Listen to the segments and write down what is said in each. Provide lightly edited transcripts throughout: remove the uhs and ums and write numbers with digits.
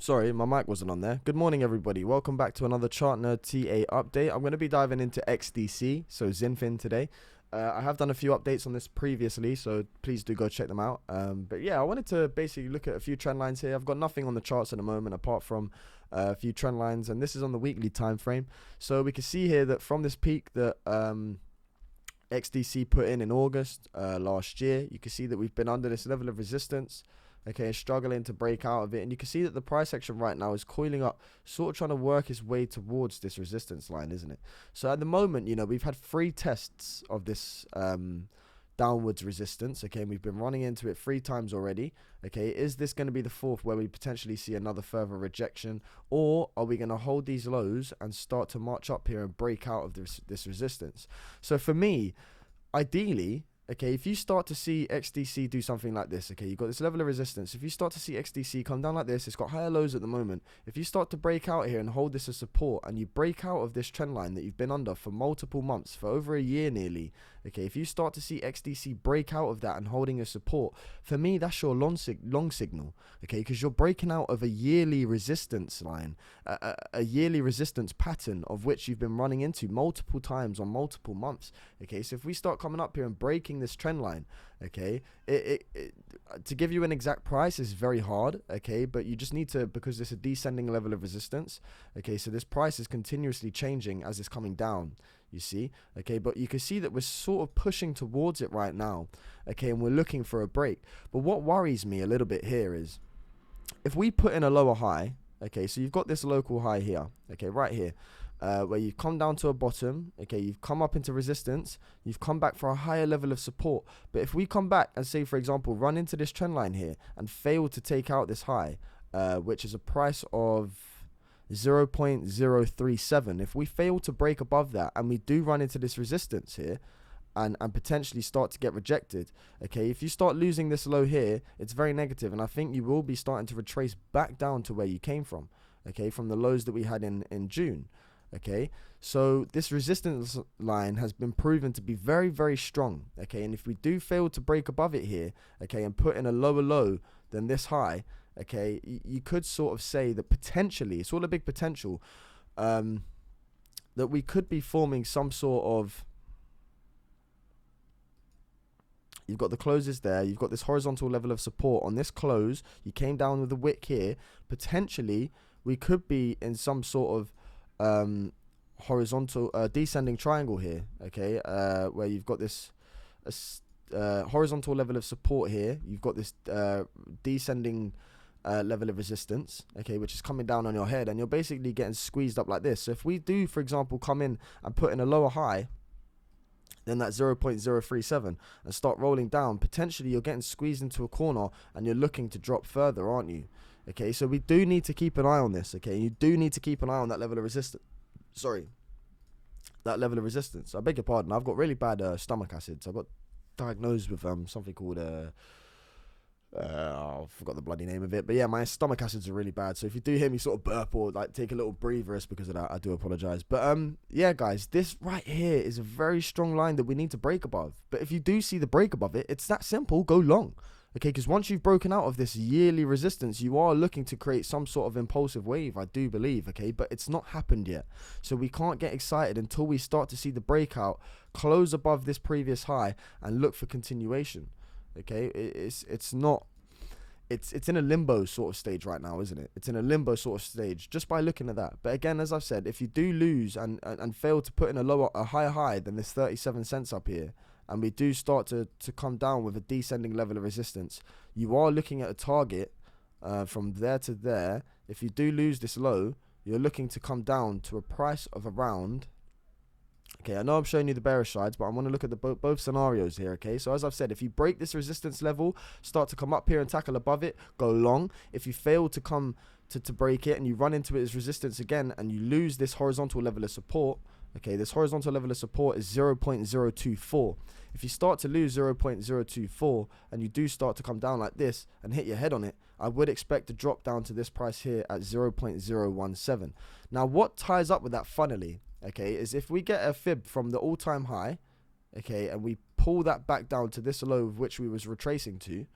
Sorry, my mic wasn't on there. Good morning, everybody. Welcome back to another Chart Nerd TA update. I'm going to be diving into XDC, so Xin-Fin today. I have done a few updates on this previously, so please do go check them out. But yeah, I wanted to basically look at a few trend lines here. I've got nothing on the charts at the moment apart from a few trend lines, and this is on the weekly time frame. So we can see here that from this peak that XDC put in August last year, you can see that we've been under this level of resistance. Okay, struggling to break out of it, and you can see that the price action right now is coiling up, sort of trying to work its way towards this resistance line, isn't it? So at the moment, you know, we've had 3 tests of this downwards resistance. Okay, and we've been running into it 3 times already. Okay, is this going to be the 4th where we potentially see another further rejection, or are we going to hold these lows and start to march up here and break out of this resistance? So for me, ideally, okay, if you start to see XDC do something like this, okay, you've got this level of resistance. If you start to see XDC come down like this, it's got higher lows at the moment. If you start to break out here and hold this as support, and you break out of this trend line that you've been under for multiple months, for over a year nearly, okay, if you start to see XDC break out of that and holding a support, for me, that's your long signal, okay, because you're breaking out of a yearly resistance line, a yearly resistance pattern of which you've been running into multiple times on multiple months, okay. So if we start coming up here and breaking this trend line, okay, to give you an exact price is very hard, okay, but you just need to, because it's a descending level of resistance, okay, so this price is continuously changing as it's coming down, you see, okay, but you can see that we're sort of pushing towards it right now, okay, and we're looking for a break. But what worries me a little bit here is if we put in a lower high, okay, so you've got this local high here, okay, right here, where you've come down to a bottom, okay, you've come up into resistance, you've come back for a higher level of support. But if we come back and say, for example, run into this trend line here and fail to take out this high, which is a price of 0.037, if we fail to break above that and we do run into this resistance here and potentially start to get rejected, okay, if you start losing this low here, it's very negative, and I think you will be starting to retrace back down to where you came from, okay, from the lows that we had in June. Okay, so this resistance line has been proven to be very, very strong. Okay, and if we do fail to break above it here, okay, and put in a lower low than this high, okay, you could sort of say that potentially, it's all a big potential, that we could be forming some sort of, you've got the closes there, you've got this horizontal level of support on this close, you came down with a wick here, potentially we could be in some sort of horizontal descending triangle here, okay, where you've got this horizontal level of support here, you've got this descending level of resistance, okay, which is coming down on your head, and you're basically getting squeezed up like this. So if we do, for example, come in and put in a lower high than that 0.037 and start rolling down, potentially you're getting squeezed into a corner and you're looking to drop further, aren't you? Okay, so we do need to keep an eye on this, okay? You do need to keep an eye on that level of resistance. Sorry. That level of resistance. I beg your pardon. I've got really bad stomach acids. I got diagnosed with something called, I forgot the bloody name of it. But yeah, my stomach acids are really bad. So if you do hear me sort of burp or like take a little breather, it's because of that. I do apologize. But yeah, guys, this right here is a very strong line that we need to break above. But if you do see the break above it, it's that simple. Go long. Okay, because once you've broken out of this yearly resistance, you are looking to create some sort of impulsive wave, I do believe, okay? But it's not happened yet. So we can't get excited until we start to see the breakout, close above this previous high, and look for continuation, okay? It's in a limbo sort of stage right now, isn't it? It's in a limbo sort of stage, just by looking at that. But again, as I've said, if you do lose and fail to put in a higher high than this 37 cents up here, and we do start to come down with a descending level of resistance, you are looking at a target from there to there. If you do lose this low, you're looking to come down to a price of around, okay, I know I'm showing you the bearish sides, but I want to look at the both scenarios here, okay? So as I've said, if you break this resistance level, start to come up here and tackle above it, go long. If you fail to come to break it and you run into it as resistance again and you lose this horizontal level of support, okay, this horizontal level of support is 0.024. If you start to lose 0.024 and you do start to come down like this and hit your head on it, I would expect to drop down to this price here at 0.017. Now, what ties up with that funnily, okay, is if we get a fib from the all-time high, okay, and we pull that back down to this low of which we was retracing to,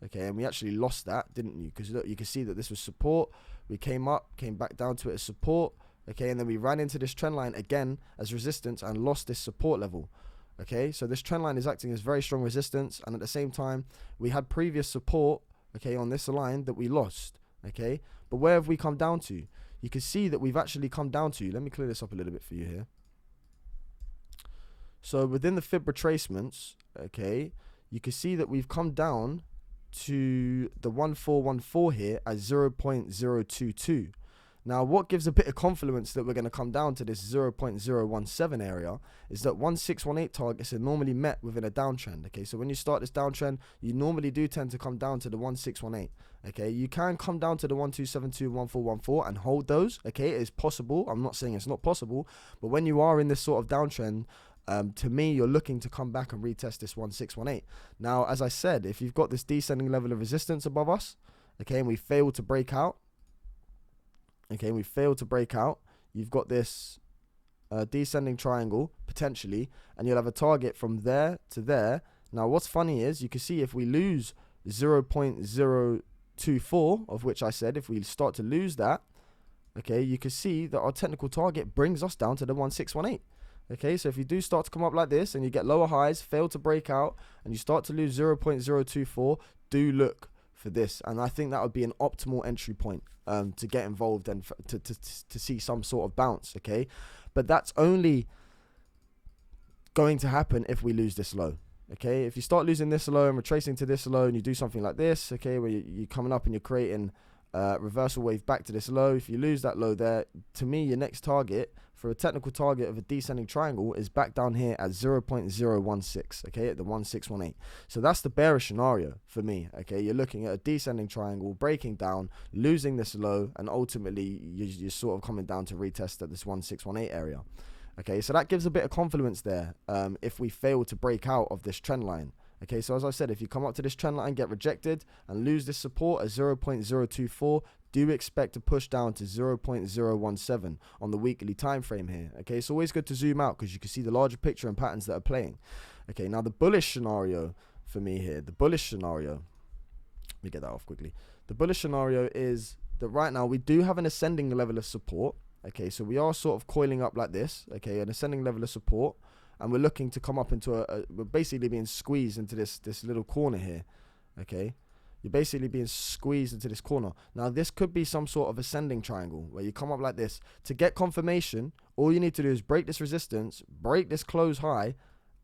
Okay, and we actually lost that, didn't you? Because look, you can see that this was support. We came up, came back down to it as support. Okay, and then we ran into this trend line again as resistance and lost this support level. Okay, so this trend line is acting as very strong resistance, and at the same time, we had previous support, okay, on this line that we lost. Okay, but where have we come down to? You can see that we've actually come down to, let me clear this up a little bit for you here. So within the fib retracements, okay, you can see that we've come down to the 1414 here at 0.022. Now, what gives a bit of confidence that we're going to come down to this 0.017 area is that 1618 targets are normally met within a downtrend. Okay, so when you start this downtrend, you normally do tend to come down to the 1618. Okay, you can come down to the 1272, 1414 and hold those. Okay, it is possible. I'm not saying it's not possible, but when you are in this sort of downtrend, to me, you're looking to come back and retest this 1618. Now, as I said, if you've got this descending level of resistance above us, okay, and we fail to break out, you've got this descending triangle, potentially, and you'll have a target from there to there. Now, what's funny is, you can see if we lose 0.024, of which I said, if we start to lose that, okay, you can see that our technical target brings us down to the 1618. Okay, so if you do start to come up like this and you get lower highs, fail to break out, and you start to lose 0.024, do look for this. And I think that would be an optimal entry point to get involved and to see some sort of bounce, okay? But that's only going to happen if we lose this low, okay? If you start losing this low and retracing to this low and you do something like this, okay, where you're coming up and you're creating reversal wave back to this low, if you lose that low there, to me, your next target for a technical target of a descending triangle is back down here at 0.016, okay, at the 1618. So that's the bearish scenario for me, okay? You're looking at a descending triangle, breaking down, losing this low, and ultimately you're sort of coming down to retest at this 1618 area. Okay, so that gives a bit of confluence there if we fail to break out of this trend line. Okay, so as I said, if you come up to this trend line, get rejected, and lose this support at 0.024, do expect to push down to 0.017 on the weekly time frame here. Okay, it's always good to zoom out because you can see the larger picture and patterns that are playing. Okay, now the bullish scenario for me here, the bullish scenario, let me get that off quickly. The bullish scenario is that right now we do have an ascending level of support. Okay, so we are sort of coiling up like this, okay, an ascending level of support, and we're looking to come up into we're basically being squeezed into this little corner here, okay? You're basically being squeezed into this corner. Now, this could be some sort of ascending triangle where you come up like this. To get confirmation, all you need to do is break this resistance, break this close high,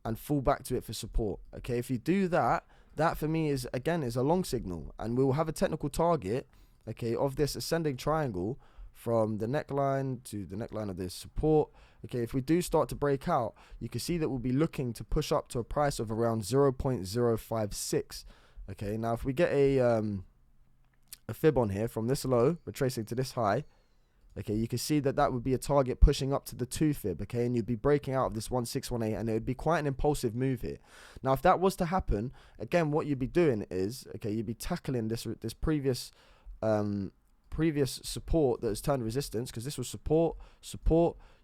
and fall back to it for support, okay? If you do that, that for me is, again, is a long signal, and we will have a technical target, okay, of this ascending triangle from the neckline to the neckline of this support. Okay, if we do start to break out, you can see that we'll be looking to push up to a price of around 0.056. Okay, now if we get a fib on here from this low, retracing to this high, okay, you can see that that would be a target pushing up to the 2 fib, okay, and you'd be breaking out of this 1618, and it would be quite an impulsive move here. Now, if that was to happen, again, what you'd be doing is, okay, you'd be tackling this previous support that has turned resistance, because this was support.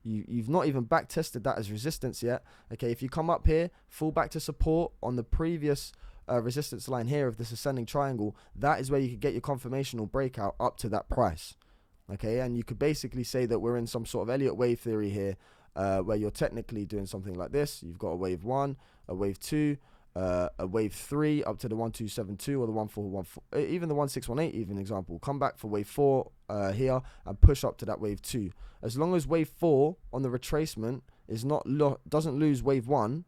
You've not even back tested that as resistance yet. Okay, if you come up here, fall back to support on the previous resistance line here of this ascending triangle, that is where you could get your confirmational breakout up to that price. Okay, and you could basically say that we're in some sort of Elliott wave theory here, where you're technically doing something like this. You've got a wave 1, a wave 2, a wave 3 up to the 1272 or the 1414, even the 1618 even example. Come back for wave 4 here and push up to that wave 2. As long as wave 4 on the retracement is doesn't lose wave 1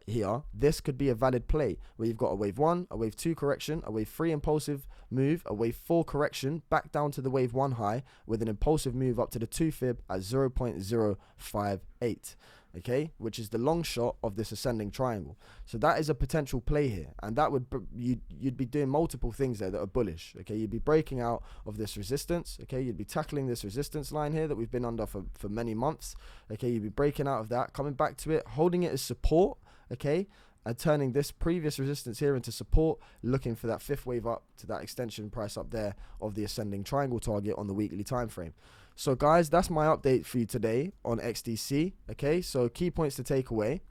here, this could be a valid play where you've got a wave 1, a wave 2 correction, a wave 3 impulsive move, a wave 4 correction back down to the wave 1 high with an impulsive move up to the 2 fib at 0.058. Okay, which is the long shot of this ascending triangle. So that is a potential play here, and that would you'd be doing multiple things there that are bullish. Okay, you'd be breaking out of this resistance. Okay, you'd be tackling this resistance line here that we've been under for many months. Okay, you'd be breaking out of that, coming back to it, holding it as support. Okay, and turning this previous resistance here into support, looking for that 5th wave up to that extension price up there of the ascending triangle target on the weekly time frame. So guys, that's my update for you today on XDC. Okay, so key points to take away.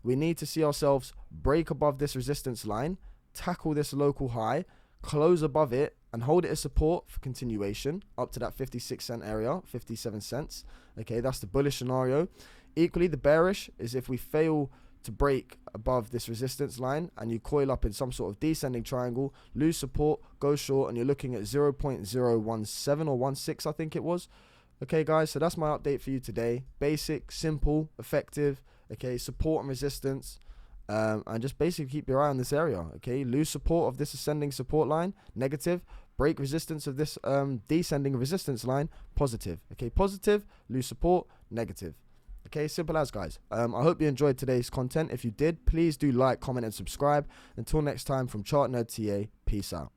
We need to see ourselves break above this resistance line. tackle this local high, close above it, and hold it as support for continuation up to that 56-cent area, 57 cents. Okay, that's the bullish scenario. Equally, the bearish is if we fail to break above this resistance line and you coil up in some sort of descending triangle, lose support, go short, and you're looking at 0.017 or 16, I think it was. Okay, guys, so that's my update for you today. Basic, simple, effective. Okay, support and resistance. And just basically keep your eye on this area. Okay, lose support of this ascending support line, negative. Break resistance of this descending resistance line, positive. Okay, positive, lose support, negative. Okay, simple as, guys. I hope you enjoyed today's content. If you did, please do like, comment, and subscribe. Until next time, from Chart Nerd TA, peace out.